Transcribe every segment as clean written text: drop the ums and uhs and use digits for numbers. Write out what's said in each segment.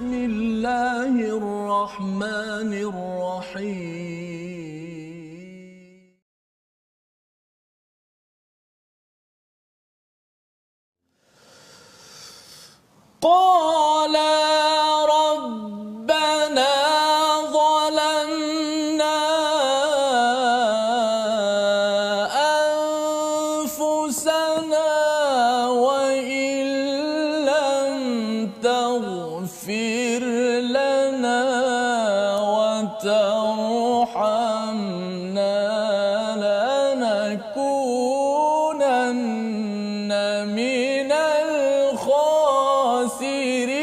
Bismillahirrahmanirrahim. Qala rabbana zalamna anfusana wa illam taghfir lana wa tarhamna lanakunanna minal khasirin.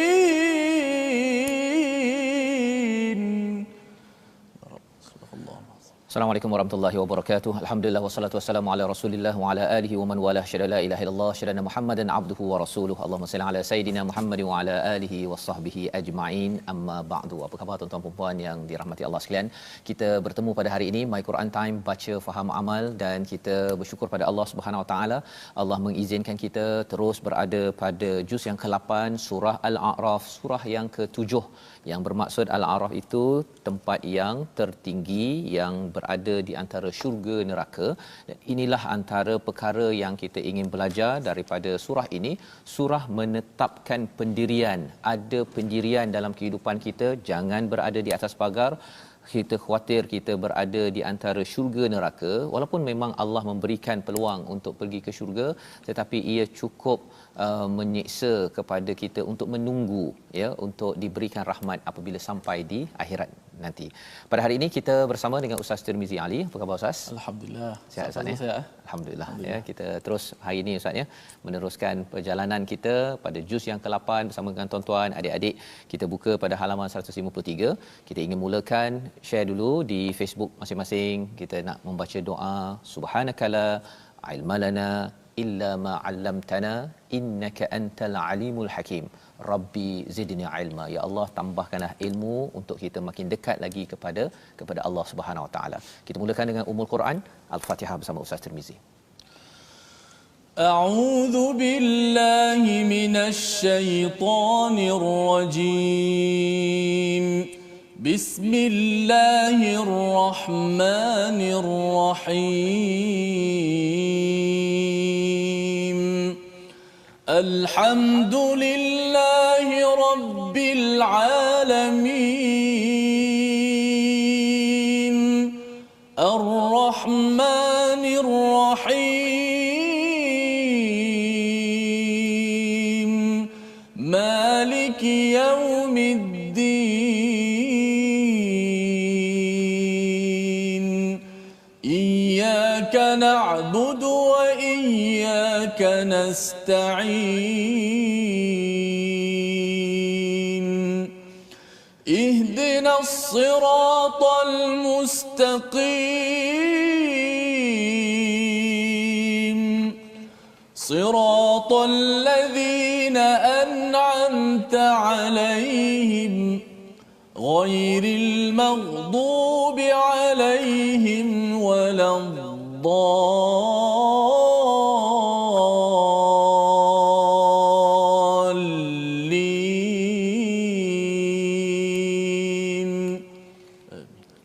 Assalamualaikum warahmatullahi wabarakatuh. Alhamdulillah wassalatu wassalamu ala Rasulillah wa ala alihi wa man walah. Syada la ilaha illallah, syada Muhammadan abduhu wa rasuluhu. Allahumma salli ala sayidina Muhammad wa ala alihi washabbihi ajma'in. Amma ba'du. Apa khabar tuan-tuan dan puan yang dirahmati Allah sekalian? Kita bertemu pada hari ini My Quran Time, baca faham amal, dan kita bersyukur pada Allah Subhanahu wa taala. Allah mengizinkan kita terus berada pada juz yang ke-8 surah Al-A'raf, surah yang ke-7, yang bermaksud Al-A'raf itu tempat yang tertinggi yang berada di antara syurga neraka. Dan inilah antara perkara yang kita ingin belajar daripada surah ini. Surah menetapkan pendirian, ada pendirian dalam kehidupan kita, jangan berada di atas pagar. Kita khawatir kita berada di antara syurga neraka, walaupun memang Allah memberikan peluang untuk pergi ke syurga, tetapi ia cukup menyiksa kepada kita untuk menunggu, ya, untuk diberikan rahmat apabila sampai di akhirat nanti. Pada hari ini kita bersama dengan Ustaz Tirmizi Ali. Apa khabar Ustaz? Alhamdulillah. Sihat Ustaz ya? Alhamdulillah. Alhamdulillah. Ya, kita terus hari ini Ustaz ya meneruskan perjalanan kita pada juz yang ke-8 bersama dengan tuan-tuan, adik-adik. Kita buka pada halaman 153. Kita ingin mulakan share dulu di Facebook masing-masing. Kita nak membaca doa subhanakala ilmalana illa ma 'allamtana innaka antal alimul hakim. Rabbi zidni ilma. Ya Allah, tambahkanlah ilmu untuk kita makin dekat lagi kepada Allah Subhanahu wa taala. Kita mulakan dengan Ummul Quran Al-Fatihah bersama Ustaz Tirmizi. A'udzu billahi minasy syaithanir rajim. Bismillahirrahmanirrahim. Alhamdulillahi rabbil alamin. Ar-Rahmanir Rahim. Maliki yaumiddin. Iyyaka na'budu wa iyyaka nasta'in. اهدنا الصراط المستقيم صراط الذين أنعمت عليهم غير المغضوب عليهم ولا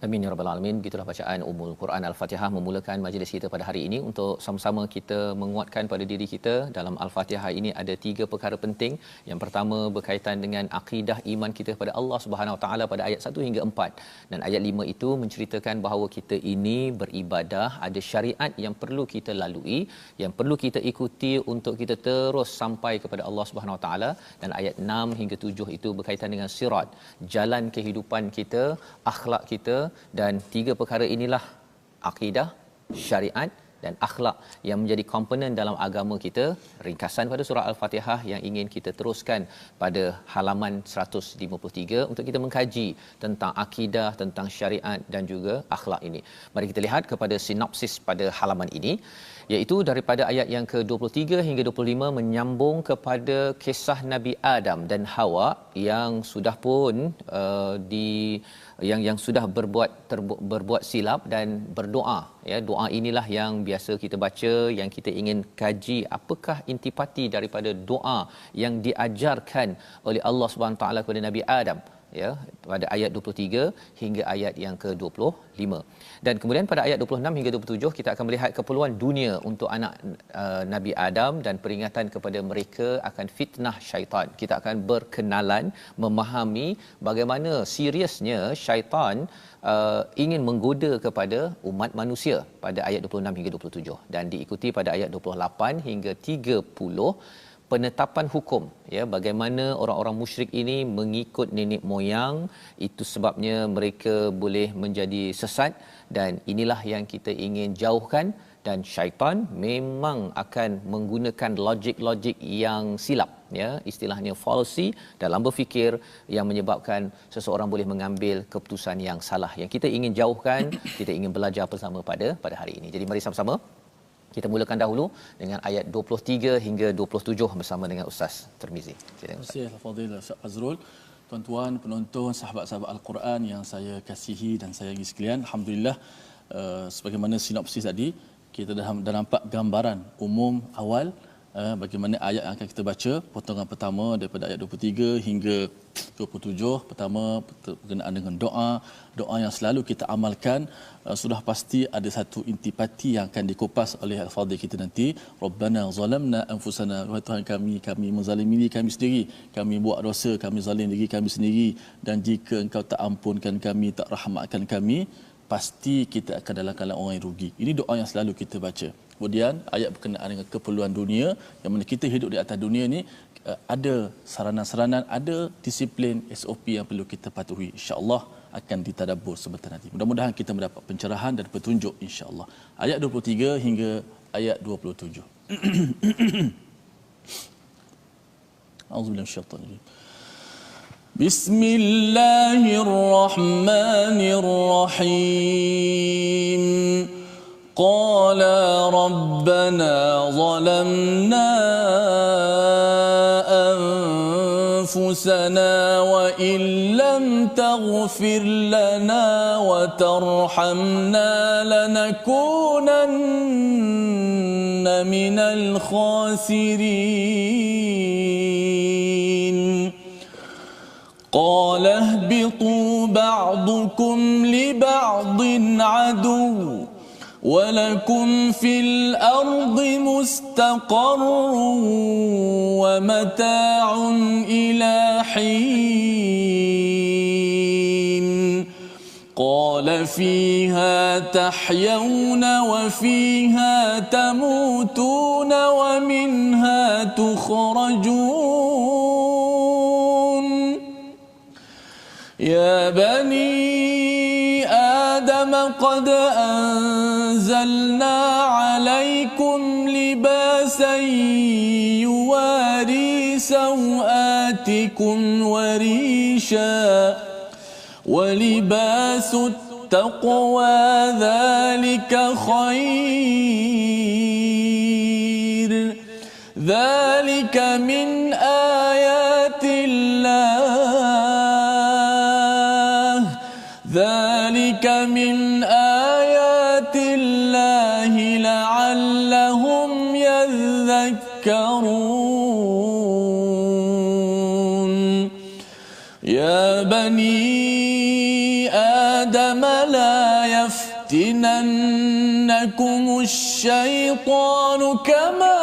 Amin ya rabbal alamin. Begitulah bacaan Ummul Quran Al-Fatihah memulakan majlis kita pada hari ini untuk sama-sama kita menguatkan pada diri kita. Dalam Al-Fatihah ini ada 3 perkara penting. Yang pertama berkaitan dengan akidah iman kita kepada Allah Subhanahu Wa Taala pada ayat 1 hingga 4. Dan ayat 5 itu menceritakan bahawa kita ini beribadah, ada syariat yang perlu kita lalui, yang perlu kita ikuti untuk kita terus sampai kepada Allah Subhanahu Wa Taala. Dan ayat 6 hingga 7 itu berkaitan dengan sirat, jalan kehidupan kita, akhlak kita. Dan 3 perkara inilah akidah, syariat dan akhlak yang menjadi komponen dalam agama kita. Ringkasan pada surah Al-Fatihah yang ingin kita teruskan pada halaman 153 untuk kita mengkaji tentang akidah, tentang syariat dan juga akhlak ini. Mari kita lihat kepada sinopsis pada halaman ini, iaitu daripada ayat yang ke-23 hingga 25 menyambung kepada kisah Nabi Adam dan Hawa yang sudah pun yang sudah berbuat silap dan berdoa, ya. Doa inilah yang biasa kita baca, yang kita ingin kaji apakah intipati daripada doa yang diajarkan oleh Allah Subhanahu taala kepada Nabi Adam, ya, pada ayat 23 hingga ayat yang ke-25. Dan kemudian pada ayat 26 hingga 27 kita akan melihat keperluan dunia untuk anak Nabi Adam dan peringatan kepada mereka akan fitnah syaitan. Kita akan berkenalan, memahami bagaimana seriusnya syaitan ingin menggoda kepada umat manusia pada ayat 26 hingga 27, dan diikuti pada ayat 28 hingga 30 penetapan hukum, ya, bagaimana orang-orang musyrik ini mengikut nenek moyang, itu sebabnya mereka boleh menjadi sesat, dan inilah yang kita ingin jauhkan. Dan syaitan memang akan menggunakan logik-logik yang silap, ya, istilahnya fallacy dalam berfikir, yang menyebabkan seseorang boleh mengambil keputusan yang salah, yang kita ingin jauhkan. Kita ingin belajar bersama pada hari ini. Jadi mari sama-sama kita mulakan dahulu dengan ayat 23 hingga 27 bersama dengan Ustaz Tirmizi. Terima kasih Al-Fadhil Ustaz Fazrul. Tuan-tuan penonton, sahabat-sahabat Al-Quran yang saya kasihi dan sayangi sekalian, alhamdulillah, sebagaimana sinopsis tadi, kita dah nampak gambaran umum awal bagaimana ayat yang akan kita baca. Potongan pertama daripada ayat 23 hingga 27, pertama berkenaan dengan doa yang selalu kita amalkan. Sudah pasti ada satu intipati yang akan dikupas oleh al-fadhil kita nanti. Rabbana zalamna anfusana, wahai Tuhan kami menzalimi diri kami sendiri, kami buat dosa, kami zalim diri kami sendiri, dan jika Engkau tak ampunkan kami, tak rahmatkan kami, pasti kita akan dalam keadaan orang yang rugi. Ini doa yang selalu kita baca. Kemudian ayat berkenaan dengan keperluan dunia, yang mana kita hidup di atas dunia ni ada saranan-saranan, ada disiplin SOP yang perlu kita patuhi. InsyaAllah akan ditadabbur sebentar nanti. Mudah-mudahan kita mendapat pencerahan dan petunjuk insya-Allah. Ayat 23 hingga ayat 27. A'udzubillahi minasyaitanir rajim. Bismillahirrahmanirrahim. Qala rabbana zalamna أنفسنا وإن لم تغفر لنا وترحمنا لنكونن من الخاسرين قال اهبطوا بعضكم لبعض عدو ولكم في الأرض مستقر ومتاع إلى حين قال فيها تحيون وفيها تموتون ومنها تخرجون يا بني آدم قد أنزلنا عليكم لباسا يواري سوآتكم وريشا ولباس التقوى ذلك خير ذلك من آيات الله ذلك من آيات الله لعلهم يذكرون يا بني آدم لا يفتننكم الشيطان كما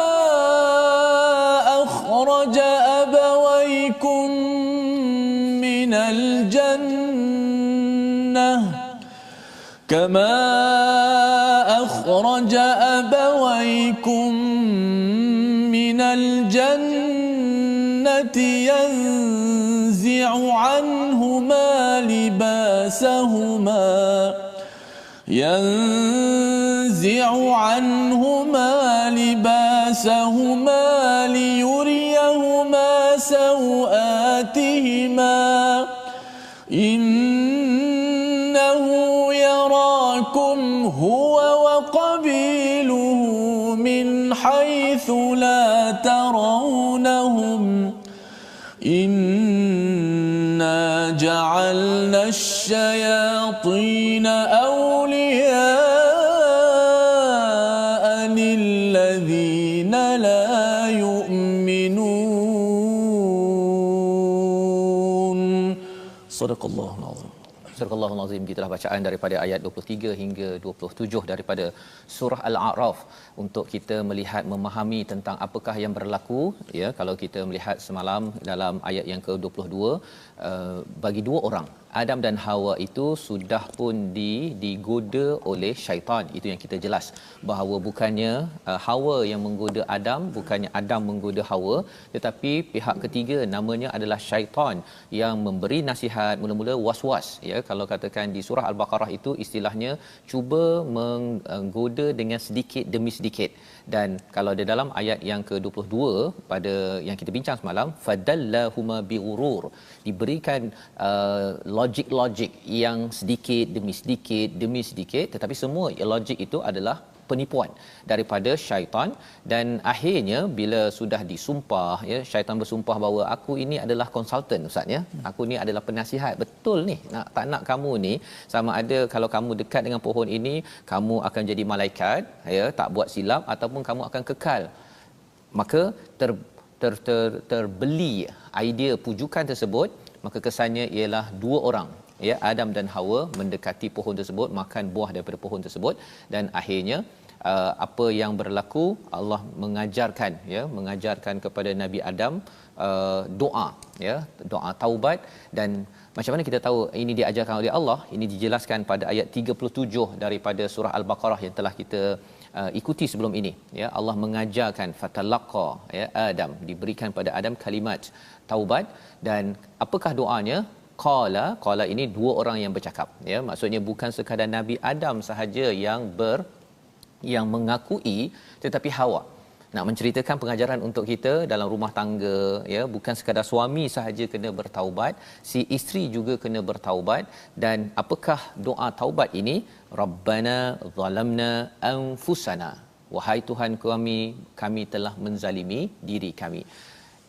أخرج أبويكم من الجنة كما أخرج أبويكم من الجنة ينزع عنهما لباسهما ليريهما سوآتهما إنه يراكم هو وقبيله من حيث لا ترونهم إنا جعلنا الشياطين أولياء للذين لا يؤمنون صدق الله العظيم. Surah Al-Azim, gitulah bacaan daripada ayat 23 hingga 27 daripada surah Al-A'raf untuk kita melihat memahami tentang apakah yang berlaku ya. Kalau kita melihat semalam dalam ayat yang ke-22, bagi dua orang Adam dan Hawa itu sudah pun digoda oleh syaitan. Itu yang kita jelas bahawa bukannya Hawa yang menggoda Adam, bukannya Adam menggoda Hawa, tetapi pihak ketiga namanya adalah syaitan yang memberi nasihat, mula-mula was-was ya. Kalau katakan di surah Al-Baqarah itu istilahnya cuba menggoda dengan sedikit demi sedikit. Dan kalau di dalam ayat yang ke-22 pada yang kita bincang semalam, fadallahuma bighurur, diberikan logik-logik yang sedikit demi sedikit, tetapi semua logik itu adalah penipuan daripada syaitan. Dan akhirnya bila sudah disumpah ya, syaitan bersumpah bahawa aku ini adalah konsultan ustaz ya, aku ni adalah penasihat, betul ni tak nak kamu ni, sama ada kalau kamu dekat dengan pohon ini kamu akan jadi malaikat ya, tak buat silap, ataupun kamu akan kekal. Maka terbeli idea pujukan tersebut, maka kesannya ialah dua orang ya, Adam dan Hawa mendekati pohon tersebut, makan buah daripada pohon tersebut, dan akhirnya apa yang berlaku, Allah mengajarkan kepada Nabi Adam doa ya, doa taubat. Dan macam mana kita tahu ini diajarkan oleh Allah? Ini dijelaskan pada ayat 37 daripada surah Al-Baqarah yang telah kita ikuti sebelum ini ya. Allah mengajarkan fatalaqa ya, Adam, diberikan pada Adam kalimat taubat. Dan apakah doanya? Qala ini dua orang yang bercakap ya, maksudnya bukan sekadar Nabi Adam sahaja yang mengakui, tetapi Hawa nak menceritakan pengajaran untuk kita dalam rumah tangga ya, bukan sekadar suami sahaja kena bertaubat, si isteri juga kena bertaubat. Dan apakah doa taubat ini? Rabbana zalamna anfusana, wahai Tuhan kami telah menzalimi diri kami.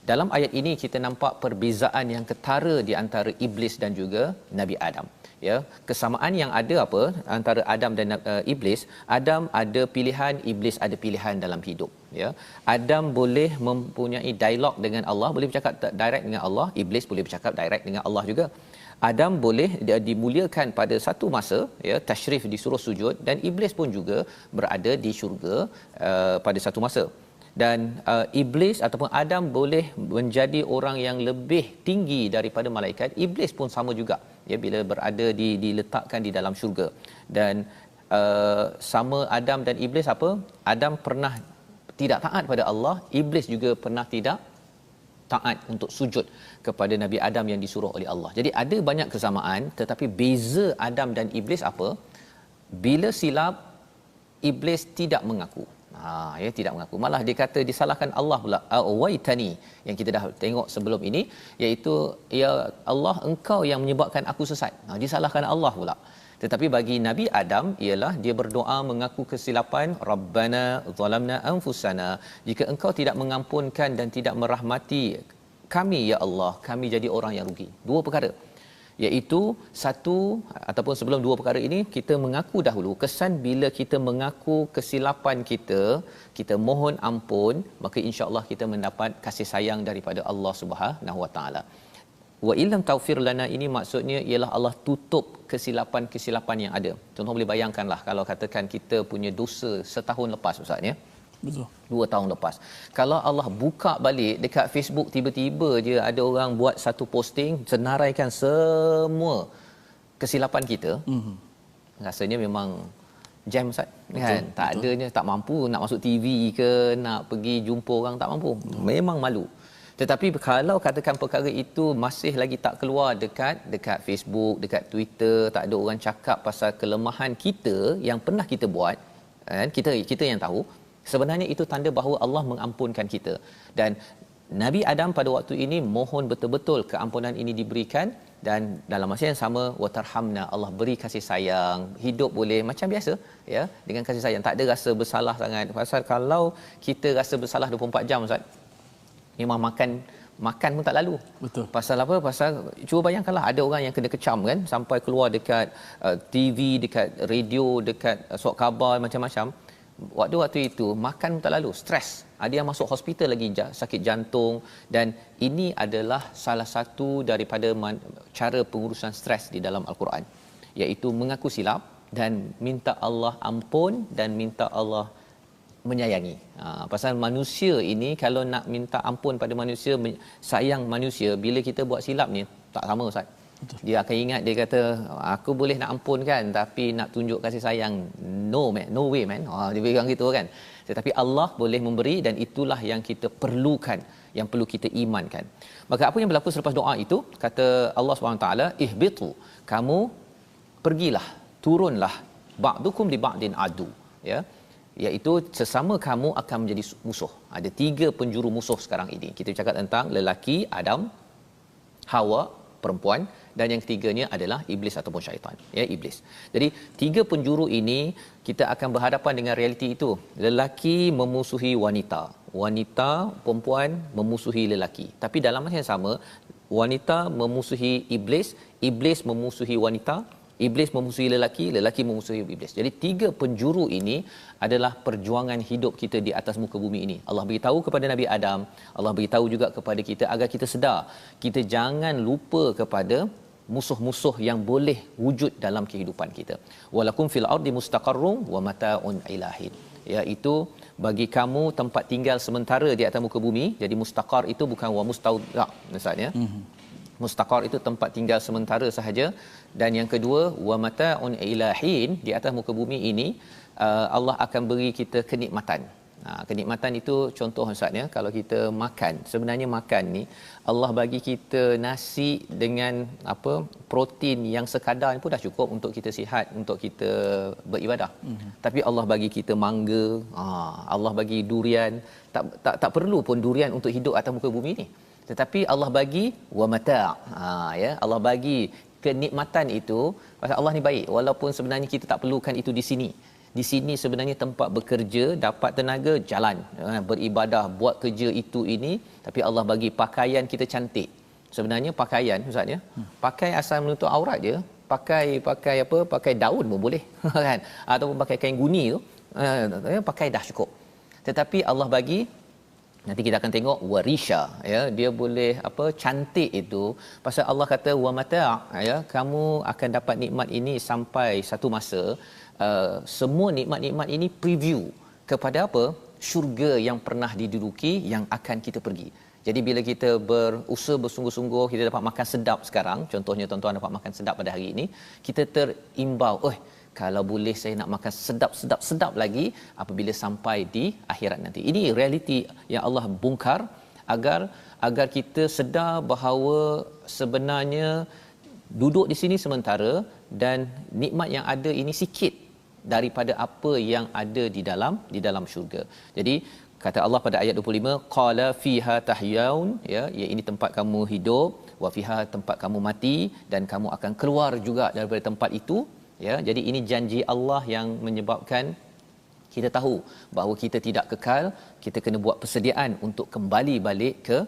Dalam ayat ini kita nampak perbezaan yang ketara di antara iblis dan juga Nabi Adam ya. Kesamaan yang ada apa antara Adam dan iblis? Adam ada pilihan, iblis ada pilihan dalam hidup ya. Adam boleh mempunyai dialog dengan Allah, boleh bercakap direct dengan Allah, iblis boleh bercakap direct dengan Allah juga. Adam boleh dimuliakan pada satu masa ya, tashrif disuruh sujud, dan iblis pun juga berada di syurga pada satu masa. Dan iblis ataupun Adam boleh menjadi orang yang lebih tinggi daripada malaikat, iblis pun sama juga ya, bila berada diletakkan di dalam syurga. Dan sama Adam dan iblis apa? Adam pernah tidak taat pada Allah, iblis juga pernah tidak taat untuk sujud kepada Nabi Adam yang disuruh oleh Allah. Jadi ada banyak kesamaan, tetapi beza Adam dan iblis apa? Bila silap, iblis tidak mengaku. Ya, tidak mengaku, malah dia kata disalahkan Allah pula, awaitani, yang kita dah tengok sebelum ini, iaitu ya Allah, engkau yang menyebabkan aku sesat. Disalahkan Allah pula. Tetapi bagi Nabi Adam ialah dia berdoa mengaku kesilapan, Rabbana zalamna anfusana, jika engkau tidak mengampunkan dan tidak merahmati kami ya Allah, kami jadi orang yang rugi. Dua perkara, iaitu satu, ataupun sebelum dua perkara ini kita mengaku dahulu. Kesan bila kita mengaku kesilapan kita mohon ampun, maka insya-Allah kita mendapat kasih sayang daripada Allah Subhanahu Wa Taala. Wa illam taufir lana, ini maksudnya ialah Allah tutup kesilapan-kesilapan yang ada. Tuan-tuan boleh bayangkanlah kalau katakan kita punya dosa setahun lepas ustaz ya. Betul. 2 tahun lepas. Kalau Allah buka balik dekat Facebook, tiba-tiba je ada orang buat satu posting senaraikan semua kesilapan kita. Rasanya memang jam ustaz kan. Tak adanya, tak mampu nak masuk TV ke, nak pergi jumpa orang tak mampu. Memang malu. Tetapi kalau katakan perkara itu masih lagi tak keluar dekat Facebook, dekat Twitter, tak ada orang cakap pasal kelemahan kita yang pernah kita buat, kan? Kita yang tahu. Sebenarnya itu tanda bahawa Allah mengampunkan kita. Dan Nabi Adam pada waktu ini mohon betul-betul keampunan ini diberikan, dan dalam masa yang sama watarhamna, Allah beri kasih sayang, hidup boleh macam biasa ya, dengan kasih sayang, tak ada rasa bersalah sangat. Pasal kalau kita rasa bersalah 24 jam ustaz, memang makan makan pun tak lalu. Betul. Pasal apa? Pasal cuba bayangkanlah ada orang yang kena kecam kan sampai keluar dekat TV, dekat radio, dekat surat khabar macam-macam. Waktu itu makan pun tak lalu, stres. Ada yang masuk hospital lagi sakit jantung, dan ini adalah salah satu daripada cara pengurusan stres di dalam Al-Quran, iaitu mengaku silap dan minta Allah ampun dan minta Allah menyayangi. Pasal manusia ini kalau nak minta ampun pada manusia, sayang manusia, bila kita buat silap ni tak sama Ustaz. Betul. Dia akan ingat, dia kata aku boleh nak ampun kan, tapi nak tunjuk kasih sayang, no man, no way man. Dia bilang gitu kan. Tetapi Allah boleh memberi, dan itulah yang kita perlukan, yang perlu kita imankan. Maka apa yang berlaku selepas doa itu, kata Allah SWT, ihbitu, kamu pergilah, turunlah, ba'dukum li ba'din adu, ya, iaitu sesama kamu akan menjadi musuh. Ada 3 penjuru musuh sekarang ini. Kita cakap tentang lelaki Adam, Hawa perempuan, dan yang ketiganya adalah iblis ataupun syaitan, ya, iblis. Jadi 3 penjuru ini kita akan berhadapan dengan realiti itu. Lelaki memusuhi wanita, wanita perempuan memusuhi lelaki. Tapi dalam masa yang sama, wanita memusuhi iblis, iblis memusuhi wanita, iblis memusuhi lelaki, lelaki memusuhi iblis. Jadi 3 penjuru ini adalah perjuangan hidup kita di atas muka bumi ini. Allah beritahu kepada Nabi Adam, Allah beritahu juga kepada kita agar kita sedar, kita jangan lupa kepada musuh-musuh yang boleh wujud dalam kehidupan kita. Walakum fil ardi mustaqarrun wa mata'un ilahin, iaitu bagi kamu tempat tinggal sementara di atas muka bumi. Jadi mustaqar itu bukan wa mustauda maksudnya. Mustaqar itu tempat tinggal sementara sahaja. Dan yang kedua, wa mata'un ilahin, di atas muka bumi ini Allah akan beri kita kenikmatan. Kenikmatan itu contoh Ustaz, ya, kalau kita makan, sebenarnya makan ni Allah bagi kita nasi dengan apa, protein yang sekadar pun dah cukup untuk kita sihat, untuk kita beribadah. Tapi Allah bagi kita mangga, Allah bagi durian, tak perlu pun durian untuk hidup atas muka bumi ni. Tetapi Allah bagi wa mata', ya, Allah bagi kenikmatan itu. Pasal Allah ni baik, walaupun sebenarnya kita tak perlukan itu di sini. Di sini sebenarnya tempat bekerja, dapat tenaga, jalan, beribadah, buat kerja itu ini, tapi Allah bagi pakaian kita cantik. Sebenarnya pakaian Ustaz, ya, pakai asal menutup aurat je, pakai apa, pakai daun pun boleh kan, ataupun pakai kain guni tu, pakai dah cukup. Tetapi Allah bagi, nanti kita akan tengok warisha, ya, dia boleh apa, cantik itu. Pasal Allah kata wa mata', ya, kamu akan dapat nikmat ini sampai satu masa. Semua nikmat-nikmat ini preview kepada apa? Syurga yang pernah diduduki, yang akan kita pergi. Jadi bila kita berusaha bersungguh-sungguh, kita dapat makan sedap sekarang, contohnya tuan-tuan dapat makan sedap pada hari ini, kita terimbau, kalau boleh saya nak makan sedap lagi apabila sampai di akhirat nanti. Ini realiti yang Allah bongkar agar kita sedar bahawa sebenarnya duduk di sini sementara, dan nikmat yang ada ini sikit daripada apa yang ada di dalam syurga. Jadi kata Allah pada ayat 25, qala fiha tahyaun, ya, ini tempat kamu hidup, wa fiha tempat kamu mati, dan kamu akan keluar juga daripada tempat itu, ya. Jadi ini janji Allah yang menyebabkan kita tahu bahawa kita tidak kekal, kita kena buat persediaan untuk kembali balik ke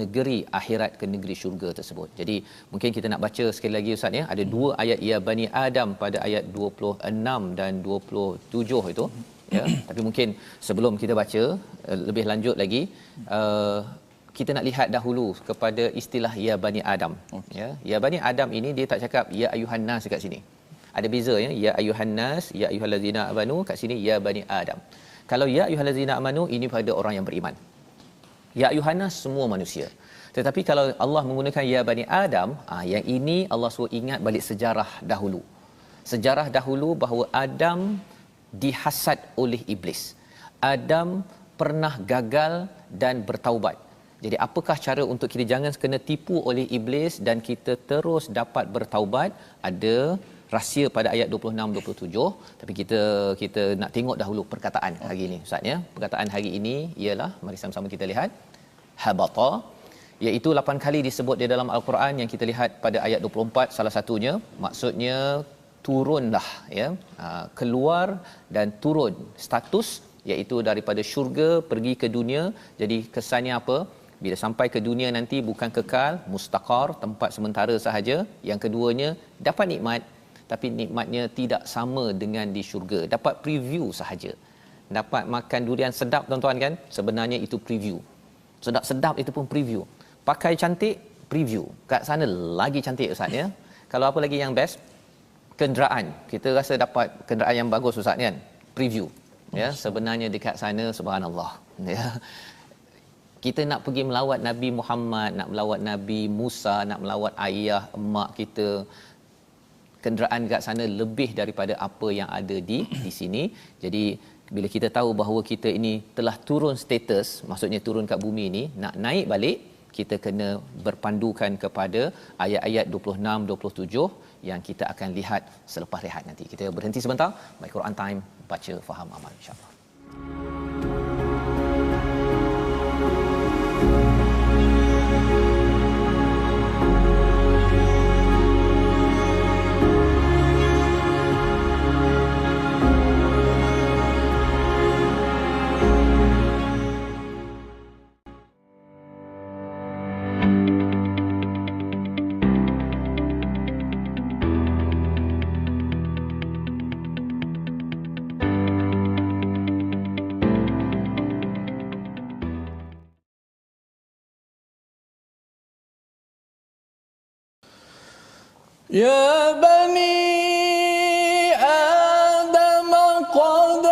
negeri akhirat, ke negeri syurga tersebut. Jadi mungkin kita nak baca sekali lagi Ustaz, ya, ada 2 ayat ya Bani Adam pada ayat 26 dan 27 itu, ya. Tapi mungkin sebelum kita baca lebih lanjut lagi, kita nak lihat dahulu kepada istilah ya Bani Adam. Ya Bani Adam ini dia tak cakap ya ayuhan nas dekat sini. Ada beza, ya ayuhan nas, ya ayyuhallazina amanu, kat sini ya Bani Adam. Kalau ya ayyuhallazina amanu ini pada orang yang beriman. Ya ayuhanas semua manusia. Tetapi kalau Allah menggunakan ya Bani Adam, yang ini Allah suruh ingat balik sejarah dahulu. Sejarah dahulu bahawa Adam dihasad oleh iblis. Adam pernah gagal dan bertaubat. Jadi apakah cara untuk kita jangan kena tipu oleh iblis dan kita terus dapat bertaubat? Ada rahsia pada ayat 26-27. Tapi kita nak tengok dahulu perkataan hari ini Ustaz, ya. Perkataan hari ini ialah, mari sama-sama kita lihat, habata, iaitu 8 kali disebut di dalam Al-Quran. Yang kita lihat pada ayat 24 salah satunya, maksudnya turunlah, ya, keluar dan turun status, iaitu daripada syurga pergi ke dunia. Jadi kesannya apa? bila sampai ke dunia nanti bukan kekal, mustaqar, tempat sementara sahaja. Yang keduanya, dapat nikmat tapi nikmatnya tidak sama dengan di syurga. Dapat preview sahaja. Dapat makan durian sedap tuan-tuan kan? Sebenarnya itu preview. Sedap-sedap itu pun preview. Pakai cantik, preview. Kat sana lagi cantik Ustaz ya. Kalau apa lagi yang best? Kenderaan. Kita rasa dapat kenderaan yang bagus Ustaz kan? Preview. Ya, sebenarnya dekat sana subhanallah. Ya. Kita nak pergi melawat Nabi Muhammad, nak melawat Nabi Musa, nak melawat ayah, emak kita. Kenderaan dekat sana lebih daripada apa yang ada di sini. Jadi bila kita tahu bahawa kita ini telah turun status, maksudnya turun kat bumi ini, nak naik balik, kita kena berpandukan kepada ayat-ayat 26 27 yang kita akan lihat selepas rehat nanti. Kita berhenti sebentar. My Quran Time, baca faham amal insya-Allah. يا بني آدم قد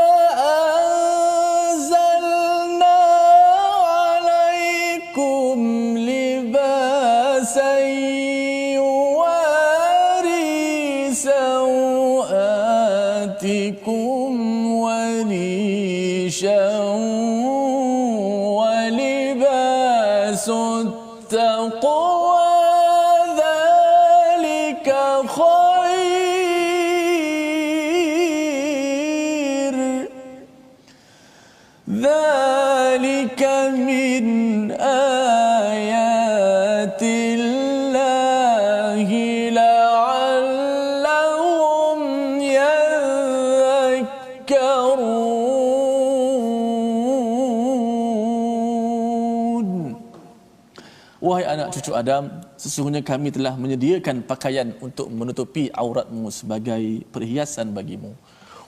أنزلنا عليكم لباسا يواري سوآتكم وريشا ولباس التقوى خير ذلك من آيات الله لعلهم يذكرون. Wahai anak cucu Adam, sesungguhnya kami telah menyediakan pakaian untuk menutupi auratmu sebagai perhiasan bagimu.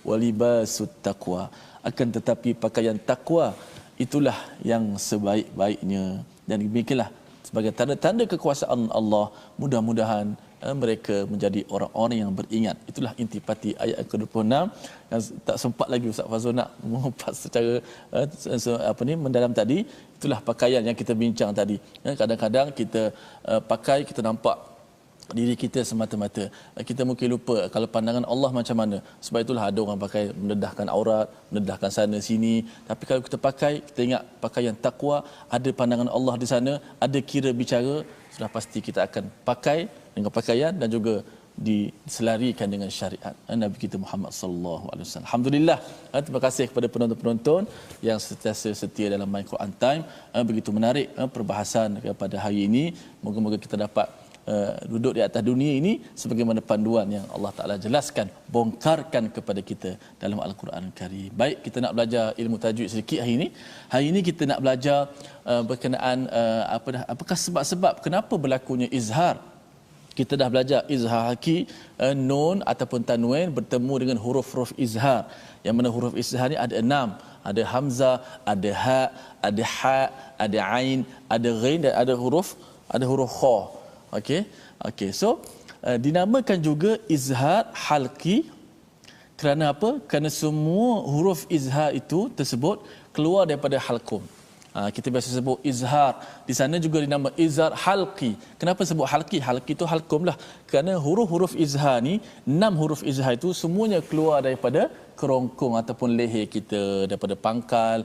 Walibasut taqwa, akan tetapi pakaian takwa itulah yang sebaik-baiknya. Dan demikianlah sebagai tanda-tanda kekuasaan Allah, mudah-mudahan mereka menjadi orang-orang yang beringat. Itulah intipati ayat ke-26 yang tak sempat lagi Ustaz Fazrul nak mengupas secara mendalam tadi. Itulah pakaian yang kita bincang tadi. Kadang-kadang kita pakai, kita nampak diri kita semata-mata. Kita mungkin lupa kalau pandangan Allah macam mana. Sebab itulah ada orang pakai mendedahkan aurat, mendedahkan sana sini. Tapi kalau kita pakai, kita ingat pakaian takwa, ada pandangan Allah di sana, ada kira bicara, sudah pasti kita akan pakai dengan pakaian dan juga diselarikan dengan syariat Nabi kita Muhammad sallallahu alaihi wasallam. Alhamdulillah, terima kasih kepada penonton-penonton yang sentiasa setia dalam My Quran Time. Begitu menarik perbahasan pada hari ini. Moga-moga kita dapat duduk di atas dunia ini sebagaimana panduan yang Allah Taala jelaskan, bongkarkan kepada kita dalam Al-Quran Karim. Baik, kita nak belajar ilmu tajwid sedikit hari ini. Hari ini kita nak belajar berkenaan apakah sebab-sebab kenapa berlakunya izhar. Kita dah belajar izhar haki, nun ataupun tanwin bertemu dengan huruf-huruf izhar. Yang mana huruf izhar ni ada 6. Ada hamzah, ada ha, ada ha, ada ain, ada ghain dan ada huruf kha. Okey. So dinamakan juga izhar halqi kerana apa? Kerana semua huruf izhar itu tersebut keluar daripada halqum. Kita biasa sebut izhar. Di sana juga dinama izhar halqi. Kenapa sebut halqi? Halqi itu halqum lah. Kerana huruf-huruf izhar ni, 6 huruf izhar itu semuanya keluar daripada kerongkong ataupun leher kita, daripada pangkal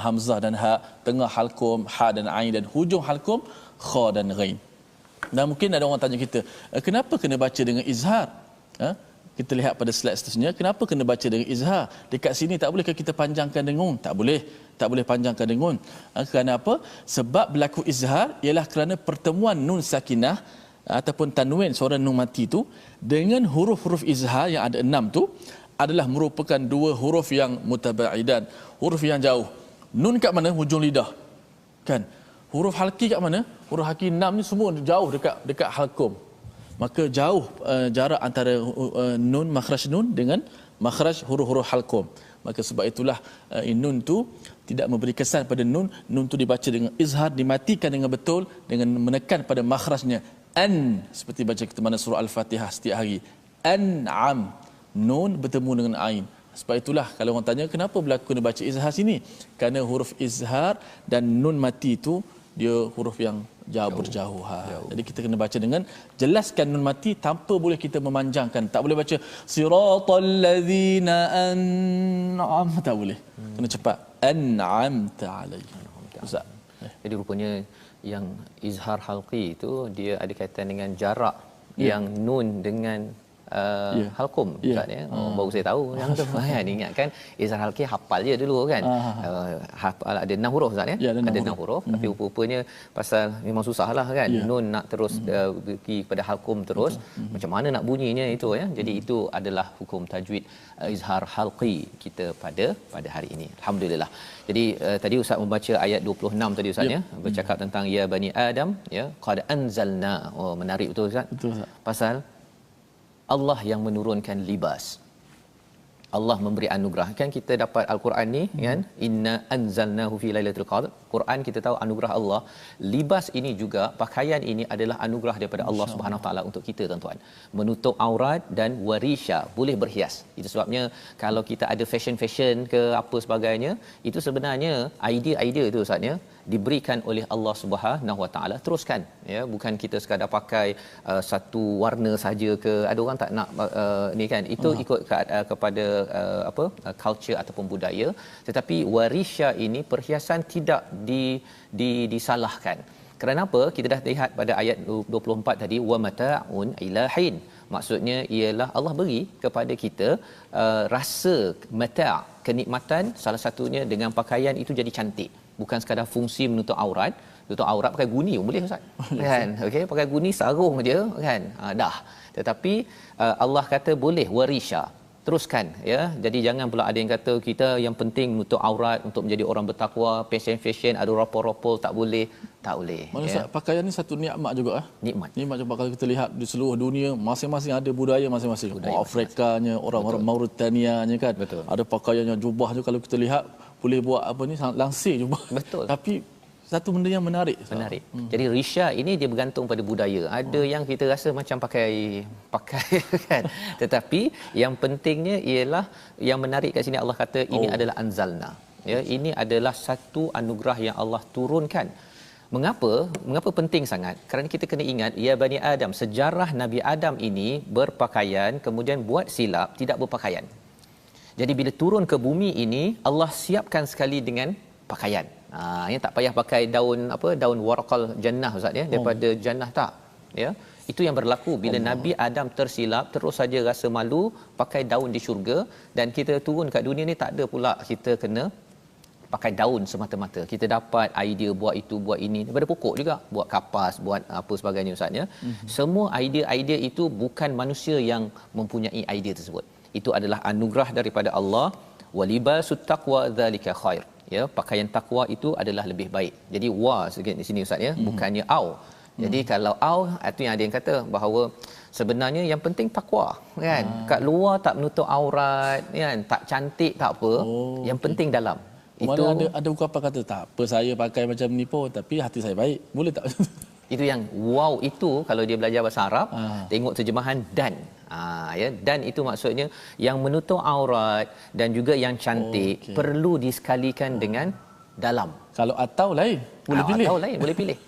hamzah dan ha, tengah halqum ha dan ain, dan hujung halqum kha dan ghain. Dan mungkin ada orang tanya kita, kenapa kena baca dengan izhar? Kita lihat pada slide seterusnya, kenapa kena baca dengan izhar? Dekat sini tak bolehkah kita panjangkan dengung? Tak boleh panjangkan dengung. Kerana apa? Sebab berlaku izhar ialah kerana pertemuan nun sakinah ataupun tanwin suara nun mati tu dengan huruf-huruf izhar yang ada 6 tu adalah merupakan 2 huruf yang mutabaidan, huruf yang jauh. Nun kat mana? Hujung lidah. Kan? huruf halqi kat mana? Huruf halqi 6 ni semua jauh dekat halqum. Maka jauh jarak antara nun, makhraj nun dengan makhraj huruf-huruf halqum. Maka sebab itulah nun tu tidak memberi kesan pada nun. Nun tu dibaca dengan izhar, dimatikan dengan betul dengan menekan pada makhrajnya. An, seperti baca kita mana surah Al-Fatihah setiap hari. An'am, nun bertemu dengan ain. Sebab itulah kalau orang tanya kenapa berlaku kena baca izhar sini? Kerana huruf izhar dan nun mati itu dia huruf yang berjauh. Jadi kita kena baca dengan jelaskan nun mati tanpa boleh kita memanjangkan. Tak boleh baca siratal ladzina an'am, tak boleh. Kena cepat. An'amta alaihim. Ustaz. Jadi rupanya yang izhar halqi itu dia ada kaitan dengan jarak yang nun dengan halqum Ustaz ya. Baru saya tahu yang tu kan, ingatkan izhar halqi hafal je dulu kan. Hafal ada 6 huruf Ustaz ya. Ada 6 huruf tapi rupanya pasal memang susahlah kan. Nun nak terus pergi pada halqum terus. Macam mana nak bunyinya itu ya. Jadi itu adalah hukum tajwid izhar halqi kita pada hari ini. Alhamdulillah. Jadi tadi Ustaz membaca ayat 26 tadi Ustaz ya, bercakap tentang ya bani Adam ya, qad anzalna. Oh menarik betul Ustaz. Betul Ustaz. Pasal Allah yang menurunkan libas. Allah memberi anugerah. Kan kita dapat al-Quran ni kan, inna anzalnahu fi lailatul qadr. Quran kita tahu anugerah Allah. Libas ini juga, pakaian ini adalah anugerah daripada Allah Subhanahu Wa Taala untuk kita tuan-tuan. Menutup aurat dan warisha, boleh berhias. Itu sebabnya kalau kita ada fashion ke apa sebagainya, itu sebenarnya idea itu Ustaz ya, diberikan oleh Allah Subhanahu Wa Taala. Teruskan ya, bukan kita sekadar pakai satu warna saja ke. Ada orang tak nak ni kan, itu ikut kepada culture ataupun budaya. Tetapi warisha ini perhiasan tidak disalahkan. Kerana apa? Kita dah lihat pada ayat 24 tadi, wa mata'un ilahin. Maksudnya ialah Allah beri kepada kita rasa mata', kenikmatan, salah satunya dengan pakaian itu jadi cantik. Bukan sekadar fungsi menutup aurat. Tutup aurat pakai guni pun boleh Ustaz. Kan? Okey, pakai guni sarung je kan. Dah. Tetapi Allah kata boleh warisha. Teruskan ya. Jadi jangan pula ada yang kata kita yang penting menutup aurat untuk menjadi orang bertakwa, fashion ada rapor-rapor tak boleh. Tak boleh. Mana ya. Pakaian ni satu nikmat juga Nikmat. Nikmat juga kalau kita lihat di seluruh dunia masing-masing ada budaya masing-masing. Orang Afrikanya, orang Mauritanianya kan. Betul. Ada pakaian yang jubah je kalau kita lihat boleh buat apa ni sangat langsir jubah. Betul. Tapi satu benda yang menarik. Jadi risha ini dia bergantung pada budaya. Ada yang kita rasa macam pakai kan. Tetapi yang pentingnya ialah yang menarik kat sini Allah kata ini adalah anzalna. Ya, ini adalah satu anugerah yang Allah turunkan. Mengapa penting sangat? Kerana kita kena ingat ya bani Adam, sejarah Nabi Adam ini berpakaian kemudian buat silap tidak berpakaian. Jadi bila turun ke bumi ini Allah siapkan sekali dengan pakaian. Ya tak payah pakai daun warqal jannah Ustaz ya, daripada jannah tak. Ya. Itu yang berlaku bila Nabi Adam tersilap terus saja rasa malu pakai daun di syurga, dan kita turun kat dunia ni tak ada pula kita kena pakai daun semata-mata. Kita dapat idea buat itu buat ini daripada pokok juga, buat kapas, buat apa sebagainya Ustaz ya. Semua idea-idea itu bukan manusia yang mempunyai idea tersebut. Itu adalah anugerah daripada Allah. Walibasut taqwa dzalika khair. Ya, pakaian takwa itu adalah lebih baik. Jadi di sini Ustaz ya, bukannya au. Jadi kalau au, itu yang ada yang kata bahawa sebenarnya yang penting takwa kan. Kat luar tak menutup aurat kan, tak cantik tak apa, yang penting dalam. Itu ada ungkapan kata tak apa saya pakai macam ni pun tapi hati saya baik. Boleh tak? Itu yang wow itu kalau dia belajar bahasa Arab, tengok terjemahan dan. Ya, dan itu maksudnya yang menutup aurat dan juga yang cantik perlu disekalikan dengan dalam. Kalau atau lain boleh pilih. Atau lain boleh pilih.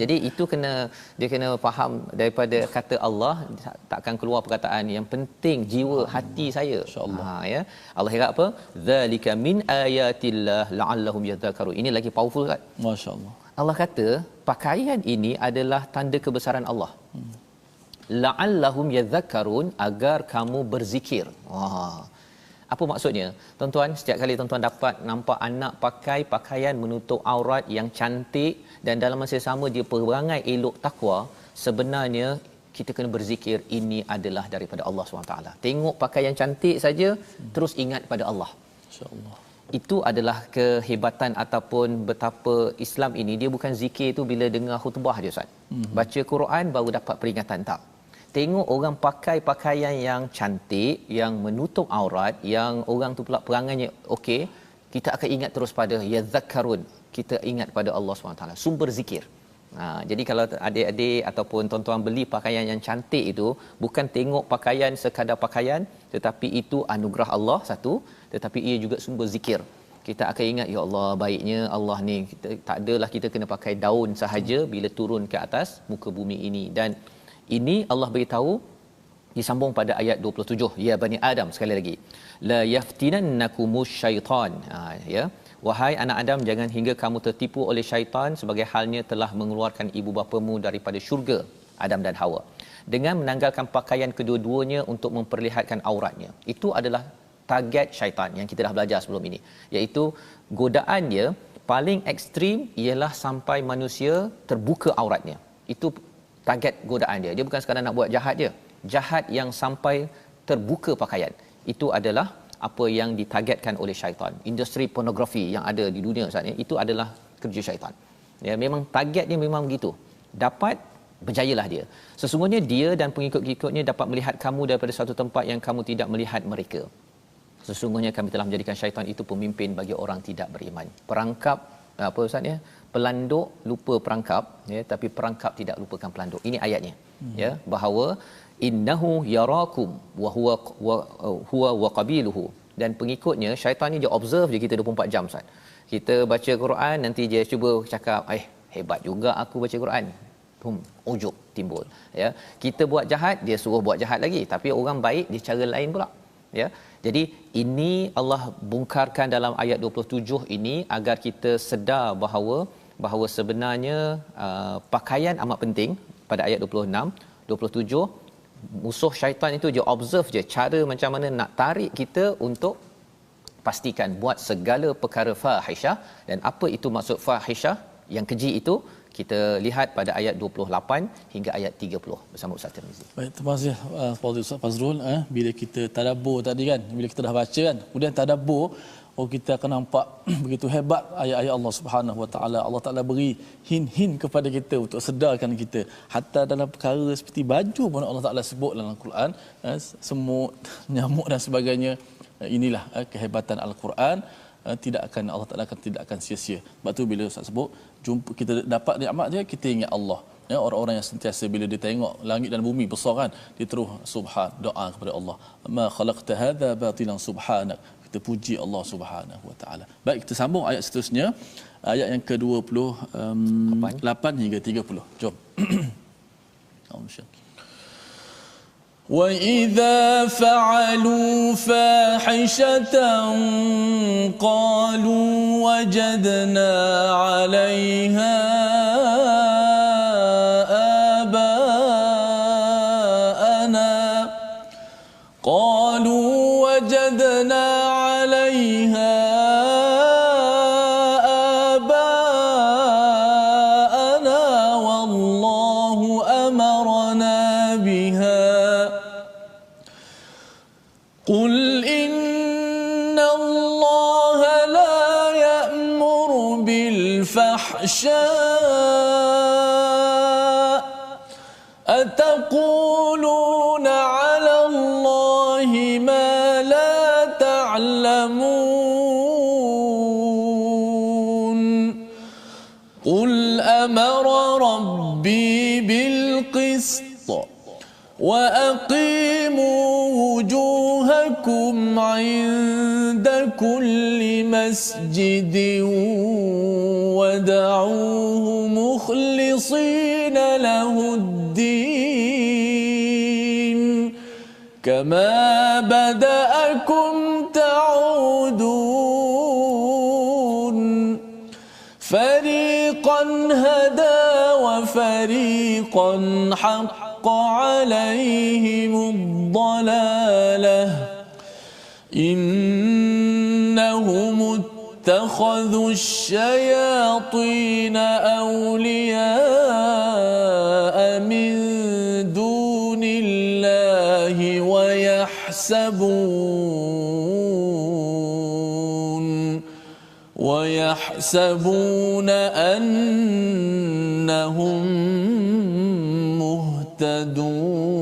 Jadi itu dia kena faham daripada kata Allah, takkan keluar perkataan yang penting jiwa hati saya. Insya-Allah. Ya. Allah kata apa? Zalika min ayatillah la'allahum yadhakkarun. Ini lagi powerful kan? Masya-Allah. Allah kata pakaian ini adalah tanda kebesaran Allah. La'allahum yadhakkarun, agar kamu berzikir. Apa maksudnya? Tuan-tuan, setiap kali tuan-tuan dapat nampak anak pakai pakaian menutup aurat yang cantik dan dalam masa sama dia perangai elok takwa, sebenarnya kita kena berzikir ini adalah daripada Allah SWT. Tengok pakaian cantik saja terus ingat pada Allah. Insya-Allah. Itu adalah kehebatan ataupun betapa Islam ini, dia bukan zikir tu bila dengar khutbah je Ustaz. Baca Quran baru dapat peringatan, tak. Tengok orang pakai pakaian yang cantik, yang menutup aurat, yang orang tu pula perangainya okey, kita akan ingat terus pada yadhakkarun, kita ingat pada Allah SWT, sumber zikir. Jadi kalau adik-adik ataupun tuan-tuan beli pakaian yang cantik itu, bukan tengok pakaian sekadar pakaian, tetapi itu anugerah Allah satu, tetapi ia juga sumber zikir. Kita akan ingat, ya Allah, baiknya Allah ni, kita tak adalah kita kena pakai daun sahaja bila turun ke atas muka bumi ini. Dan ini Allah beritahu disambung pada ayat 27, ya Bani Adam, sekali lagi, la yaftinannakumus syaitan, ya, wahai anak Adam, jangan hingga kamu tertipu oleh syaitan sebagai halnya telah mengeluarkan ibu bapamu daripada syurga, Adam dan Hawa, dengan menanggalkan pakaian kedua-duanya untuk memperlihatkan auratnya. Itu adalah target syaitan yang kita dah belajar sebelum ini, iaitu godaan dia paling ekstrim ialah sampai manusia terbuka auratnya. Itu target godaan dia. Dia bukan sekadar nak buat jahat je. Jahat yang sampai terbuka pakaian. Itu adalah apa yang ditargetkan oleh syaitan. Industri pornografi yang ada di dunia saat ini, itu adalah kerja syaitan. Ya, memang target dia memang begitu. Dapat, berjayalah dia. Sesungguhnya dia dan pengikut-pengikutnya dapat melihat kamu daripada satu tempat yang kamu tidak melihat mereka. Sesungguhnya kami telah menjadikan syaitan itu pemimpin bagi orang tidak beriman. Perangkap, apa Ustaz ya? Pelanduk lupa perangkap, ya, tapi perangkap tidak lupakan pelanduk. Ini ayatnya. Ya, bahawa innahu yarakum wa huwa wa qabiluhu, dan pengikutnya syaitan ni dia observe je kita 24 jam Ustaz. Kita baca Quran, nanti dia cuba cakap, hebat juga aku baca Quran. Ujub timbul, ya. Kita buat jahat, dia suruh buat jahat lagi, tapi orang baik dia cara lain pula, ya. Jadi ini Allah bongkarkan dalam ayat 27 ini agar kita sedar bahawa sebenarnya pakaian amat penting. Pada ayat 26, 27, musuh syaitan itu dia observe je cara macam mana nak tarik kita untuk pastikan buat segala perkara fahisyah. Dan apa itu maksud fahisyah yang keji itu? Kita lihat pada ayat 28 hingga ayat 30 bersama Ustaz Tirmizi. Baik, terima kasih Fadil Ustaz Fazrul. Bila kita tadabbur tadi kan, bila kita dah baca kan, kemudian tadabbur, kita akan nampak begitu hebat ayat-ayat Allah Subhanahu Wa Taala. Allah Taala beri hin-hin kepada kita untuk sedarkan kita. Hatta dalam perkara seperti baju pun Allah Taala sebut dalam Al-Quran, semut, nyamuk dan sebagainya. Inilah kehebatan Al-Quran. Allah Taala tidak akan sia-sia. Sebab tu bila Ustaz sebut, jumpa kita dapat nikmat dia, kita ingat Allah. Ya, orang-orang yang sentiasa bila dia tengok langit dan bumi besar kan, dia terus doa kepada Allah. Ma khalaqta hadza batilan subhanak. Kita puji Allah Subhanahu Wa Taala. Baik, kita sambung ayat seterusnya, ayat yang ke-28 hingga 30. Jom. وَإِذَا فَعَلُوا فَاحِشَةً قَالُوا وَجَدْنَا عَلَيْهَا آبَاءَنَا وَاللَّهُ أَمَرَنَا بِهَا قُلْ إِنَّ اللَّهَ لَا يَأْمُرُ بِالْفَحْشَاءِ أَتَقُولُونَ عَلَى اللَّهِ مَا لَا تَعْلَمُونَ قُلْ أَمَرَ رَبِّي بِالْقِسْطِ وَأَقِيمُوا وُجُوهَكُمْ عِندَ كُلِّ مَسْجِدٍ وَادْعُوهُ مُخْلِصِينَ لَهُ الدِّينَ كَمَا بَدَأَكُمْ تَعُودُونَ فَرِيقًا هَدَى وَفَرِيقًا حَقَّ عليهم الضلالة إنهم اتخذوا الشياطين أولياء من دون الله ويحسبون ويحسبون أنهم مهتدون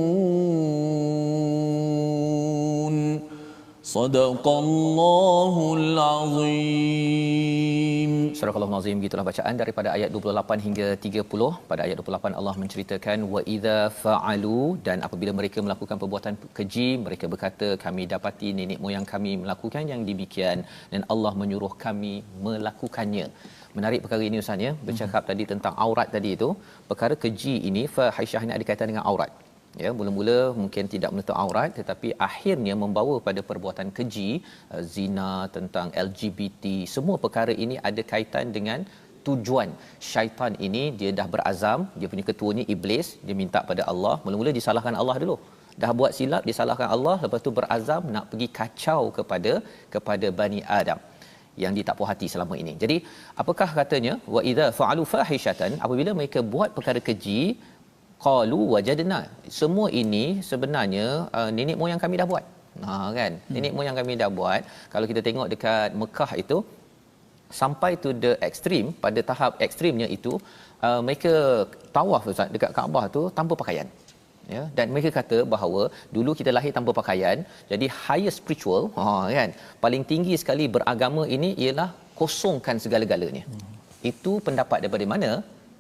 صدق الله العظيم. Surah Al-Azim, gitulah bacaan daripada ayat 28 hingga 30. Pada ayat 28 Allah menceritakan wa idza fa'alu, dan apabila mereka melakukan perbuatan keji, mereka berkata kami dapati nenek moyang kami melakukan yang demikian dan Allah menyuruh kami melakukannya. Menarik perkara ini Ustaz ya, bercakap tadi tentang aurat tadi itu. Perkara keji ini fahisyah ini ada kaitan dengan aurat. Ya, mula-mula mungkin tidak menutup aurat tetapi akhirnya membawa pada perbuatan keji, zina, tentang LGBT. Semua perkara ini ada kaitan dengan tujuan. Syaitan ini dia dah berazam, dia punya ketuanya iblis, dia minta pada Allah, mula-mula disalahkan Allah dulu. Dah buat silap, disalahkan Allah, lepas tu berazam nak pergi kacau kepada Bani Adam yang dia tak puas hati selama ini. Jadi apakah katanya wa idza fa'alu fahishatan, apabila mereka buat perkara keji, qalu wajadna, semua ini sebenarnya nenek moyang kami dah buat. Kan, nenek moyang kami dah buat. Kalau kita tengok dekat Mekah itu sampai to the extreme, pada tahap ekstrimnya itu mereka tawaf Ustaz dekat Kaabah tu tanpa pakaian. Ya, dan mereka kata bahawa dulu kita lahir tanpa pakaian, jadi higher spiritual, kan, paling tinggi sekali beragama ini ialah kosongkan segala-galanya. Itu pendapat daripada mana?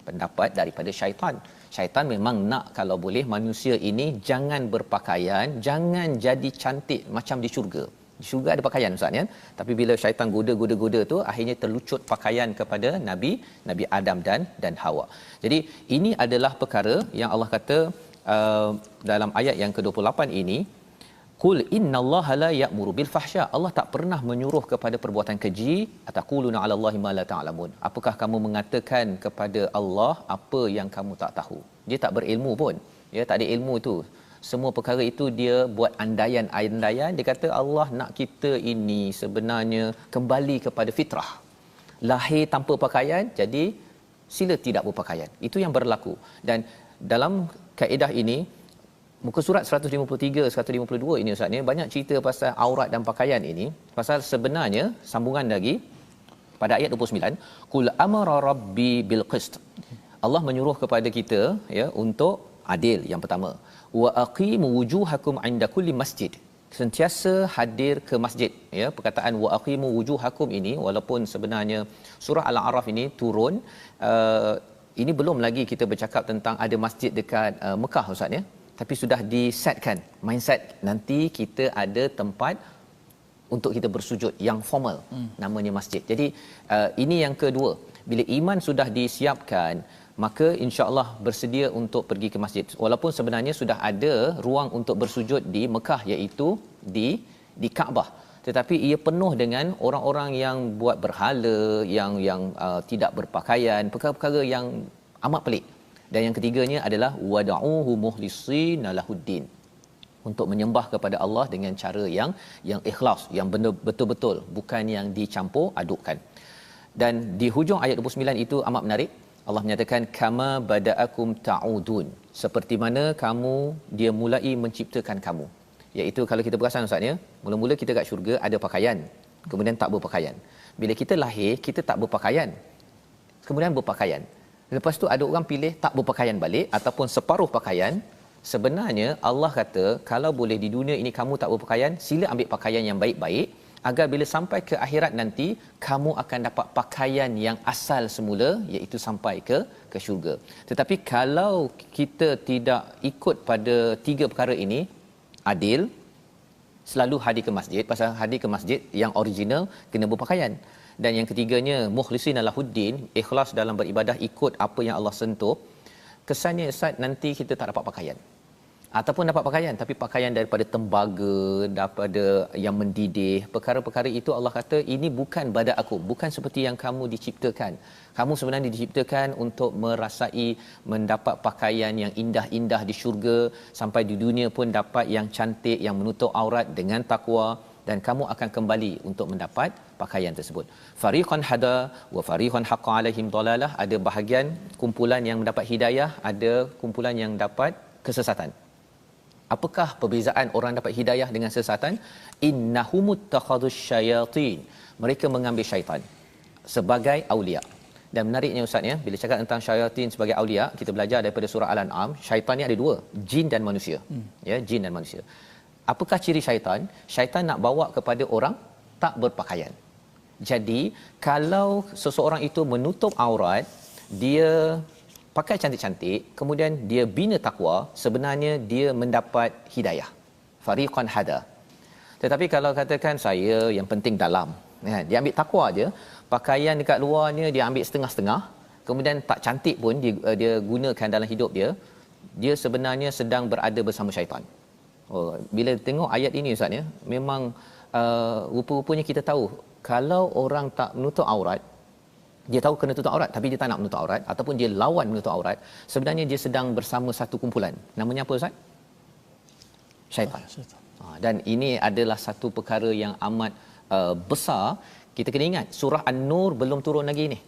Pendapat daripada syaitan. Syaitan memang nak kalau boleh manusia ini jangan berpakaian, jangan jadi cantik macam di syurga. Di syurga ada pakaian Ustaz ya. Tapi bila syaitan goda tu akhirnya terlucut pakaian kepada Nabi Adam dan Hawa. Jadi ini adalah perkara yang Allah kata dalam ayat yang ke-28 ini, qul innallaha la ya'muru bil fahsya. Allah tak pernah menyuruh kepada perbuatan keji. Ataquluna 'ala Allahi ma la ta'lamun. Apakah kamu mengatakan kepada Allah apa yang kamu tak tahu? Dia tak berilmu pun. Ya, tak ada ilmu itu. Semua perkara itu dia buat andaian. Dia kata Allah nak kita ini sebenarnya kembali kepada fitrah. Lahir tanpa pakaian, jadi sila tidak berpakaian. Itu yang berlaku. Dan dalam kaedah ini, muka surat 153, 152 ini Ustaz ni banyak cerita pasal aurat dan pakaian ini. Pasal sebenarnya sambungan lagi pada ayat 29, qul amara rabbi bil qist. Allah menyuruh kepada kita ya untuk adil yang pertama. Wa aqimu wujuhakum 'inda kulli masjid. Sentiasa hadir ke masjid ya. Perkataan wa aqimu wujuhakum ini walaupun sebenarnya surah Al-A'raf ini turun ini belum lagi kita bercakap tentang ada masjid dekat Mekah Ustaz ya. Tapi sudah disetkan mindset nanti kita ada tempat untuk kita bersujud yang formal, namanya masjid. Jadi ini yang kedua, bila iman sudah disiapkan maka insya-Allah bersedia untuk pergi ke masjid. Walaupun sebenarnya sudah ada ruang untuk bersujud di Mekah iaitu di Kaabah, tetapi ia penuh dengan orang-orang yang buat berhala, yang tidak berpakaian, perkara-perkara yang amat pelik. Dan yang ketiganya adalah wad'uhu mukhlisina lahuddin, untuk menyembah kepada Allah dengan cara yang ikhlas, yang betul-betul, bukan yang dicampur adukkan. Dan di hujung ayat 29 itu amat menarik. Allah menyatakan kama bada'akum ta'udun, seperti mana kamu dia mulai menciptakan kamu. Iaitu kalau kita perasan Ustaz ya, mula-mula kita kat syurga ada pakaian, kemudian tak berpakaian. Bila kita lahir kita tak berpakaian, kemudian berpakaian. Lepas tu ada orang pilih tak berpakaian balik ataupun separuh pakaian. Sebenarnya Allah kata kalau boleh di dunia ini kamu tak berpakaian, sila ambil pakaian yang baik-baik agar bila sampai ke akhirat nanti kamu akan dapat pakaian yang asal semula, iaitu sampai ke syurga. Tetapi kalau kita tidak ikut pada tiga perkara ini, adil, selalu hadir ke masjid, pasal hadir ke masjid yang original kena berpakaian. Dan yang ketiganya mukhlisina lahuddin, ikhlas dalam beribadah, ikut apa yang Allah sentuh. Kesannya Ustaz nanti kita tak dapat pakaian, ataupun dapat pakaian tapi pakaian daripada tembaga, daripada yang mendidih. Perkara-perkara itu Allah kata ini bukan badan aku, bukan seperti yang kamu diciptakan. Kamu sebenarnya diciptakan untuk merasai mendapat pakaian yang indah-indah di syurga, sampai di dunia pun dapat yang cantik, yang menutup aurat dengan takwa, dan kamu akan kembali untuk mendapat pakaian tersebut. Fariqan hada wa fariqan haqqa alaihim dalalah, ada bahagian kumpulan yang mendapat hidayah, ada kumpulan yang dapat kesesatan. Apakah perbezaan orang dapat hidayah dengan sesatan? Innahumut takhadus syayatin, mereka mengambil syaitan. sebagai aulia. Dan menariknya ustaz ya, bila cakap tentang syaitan sebagai aulia, kita belajar daripada surah Al-An'am, syaitan ni ada dua, jin dan manusia. Ya, jin dan manusia. Apakah ciri syaitan? Syaitan nak bawa kepada orang tak berpakaian. Jadi kalau seseorang itu menutup aurat, dia pakai cantik-cantik, kemudian dia bina takwa, sebenarnya dia mendapat hidayah. Fariqan hada. Tetapi kalau katakan saya yang penting dalam, kan, dia ambil takwa aje, pakaian dekat luarnya dia ambil setengah-setengah, kemudian tak cantik pun dia gunakan dalam hidup dia, dia sebenarnya sedang berada bersama syaitan. Oh, bila tengok ayat ini ustaz ya, memang rupa-rupanya kita tahu kalau orang tak menutup aurat, dia tahu kena tutup aurat tapi dia tak nak menutup aurat, ataupun dia lawan menutup aurat, sebenarnya dia sedang bersama satu kumpulan. Namanya apa ustaz? Syaitan. Dan ini adalah satu perkara yang amat besar. Kita kena ingat surah An-Nur belum turun lagi ni.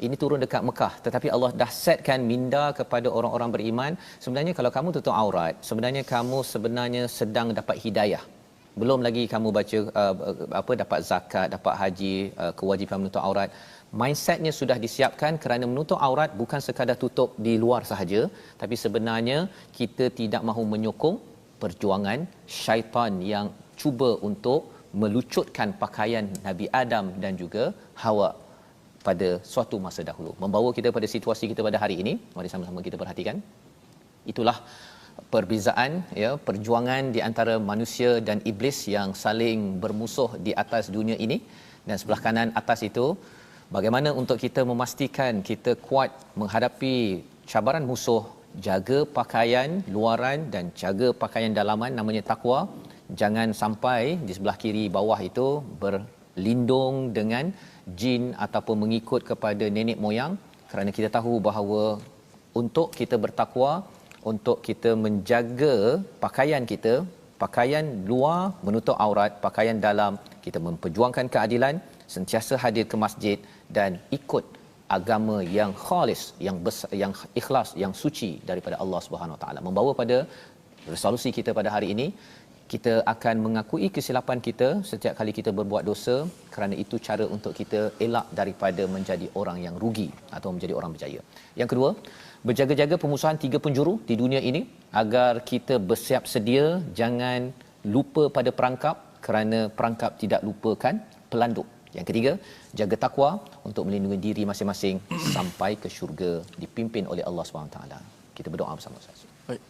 Ini turun dekat Mekah, tetapi Allah dah setkan minda kepada orang-orang beriman. Sebenarnya kalau kamu tutup aurat, sebenarnya kamu sedang dapat hidayah. Belum lagi kamu baca dapat zakat, dapat haji, kewajipan menutup aurat. Mindsetnya sudah disiapkan kerana menutup aurat bukan sekadar tutup di luar sahaja, tapi sebenarnya kita tidak mahu menyokong perjuangan syaitan yang cuba untuk melucutkan pakaian Nabi Adam dan juga Hawa pada suatu masa dahulu. Membawa kita pada situasi kita pada hari ini. Mari sama-sama kita perhatikan. Itulah perbezaan ya, perjuangan di antara manusia dan iblis yang saling bermusuh di atas dunia ini. Dan sebelah kanan atas itu, bagaimana untuk kita memastikan kita kuat menghadapi cabaran musuh, jaga pakaian luaran dan jaga pakaian dalaman, namanya takwa. Jangan sampai di sebelah kiri bawah itu berlindung dengan jin ataupun mengikut kepada nenek moyang, kerana kita tahu bahawa untuk kita bertakwa, untuk kita menjaga pakaian kita, pakaian luar menutup aurat, pakaian dalam kita memperjuangkan keadilan, sentiasa hadir ke masjid dan ikut agama yang khalis, yang ikhlas, yang suci daripada Allah Subhanahu Wa Taala. Membawa pada resolusi kita pada hari ini, kita akan mengakui kesilapan kita setiap kali kita berbuat dosa, kerana itu cara untuk kita elak daripada menjadi orang yang rugi atau menjadi orang berjaya. Yang kedua, berjaga-jaga pemusuhan tiga penjuru di dunia ini agar kita bersiap sedia, jangan lupa pada perangkap, kerana perangkap tidak lupakan pelanduk. Yang ketiga, jaga takwa untuk melindungi diri masing-masing sampai ke syurga dipimpin oleh Allah SWT. Kita berdoa bersama Ustaz. Baik,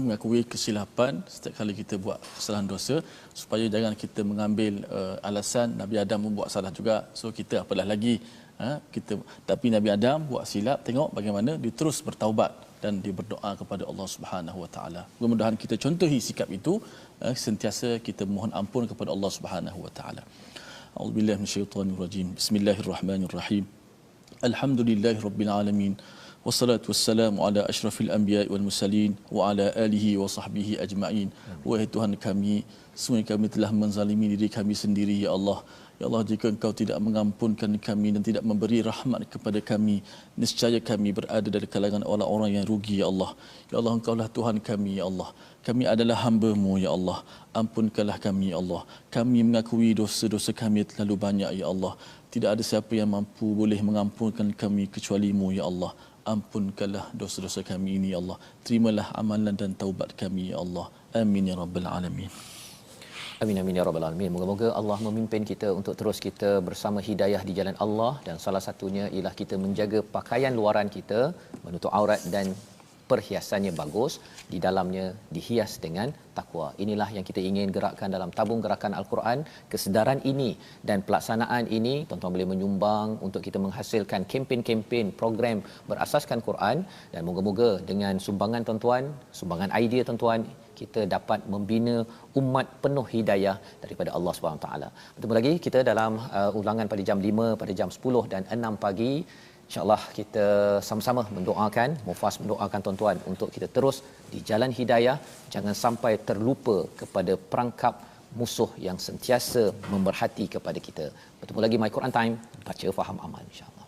mengakui kesilapan setiap kali kita buat kesalahan dosa, supaya jangan kita mengambil alasan Nabi Adam membuat salah juga, so kita apalah lagi kita. Tapi Nabi Adam buat silap, tengok bagaimana dia terus bertaubat dan dia berdoa kepada Allah Subhanahu Wa Taala. Mudah-mudahan kita contohi sikap itu, sentiasa kita mohon ampun kepada Allah Subhanahu Wa Taala. A'udzubillahi minasyaitonirrajim. Bismillahirrahmanirrahim. Alhamdulillahirabbil alamin. Wassalatu wassalamu ala asyrafil anbiya'i wal mursalin wa ala alihi wa sahbihi ajma'in. Wahai Tuhan kami, sungguh kami telah menzalimi diri kami sendiri ya Allah. Ya Allah, jika Engkau tidak mengampunkan kami dan tidak memberi rahmat kepada kami, niscaya kami berada dari kalangan orang-orang yang rugi ya Allah. Ya Allah, Engkaulah Tuhan kami ya Allah. Kami adalah hamba-Mu ya Allah. Ampunkanlah kami ya Allah. Kami mengakui dosa-dosa kami terlalu banyak ya Allah. Tidak ada siapa yang mampu boleh mengampunkan kami kecuali-Mu ya Allah. Ampunkanlah dosa-dosa kami ini ya Allah. Terimalah amalan dan taubat kami ya Allah. Amin ya rabbal alamin. Amin amin ya rabbal alamin. Moga-moga Allah memimpin kita untuk terus kita bersama hidayah di jalan Allah, dan salah satunya ialah kita menjaga pakaian luaran kita menutup aurat dan perhiasannya bagus, di dalamnya dihias dengan takwa. Inilah yang kita ingin gerakkan dalam tabung gerakan Al-Quran. Kesedaran ini dan pelaksanaan ini, tuan-tuan boleh menyumbang untuk kita menghasilkan kempen-kempen program berasaskan Quran, dan moga-moga dengan sumbangan tuan-tuan, sumbangan idea tuan-tuan, kita dapat membina umat penuh hidayah daripada Allah SWT. Bertemu lagi kita dalam ulangan pada jam 5, pada jam 10 dan 6 pagi. InsyaAllah kita sama-sama mendoakan, Mufas mendoakan tuan-tuan untuk kita terus di jalan hidayah, jangan sampai terlupa kepada perangkap musuh yang sentiasa memerhati kepada kita. Bertemu lagi My Quran Time, baca, faham, amal, insyaAllah.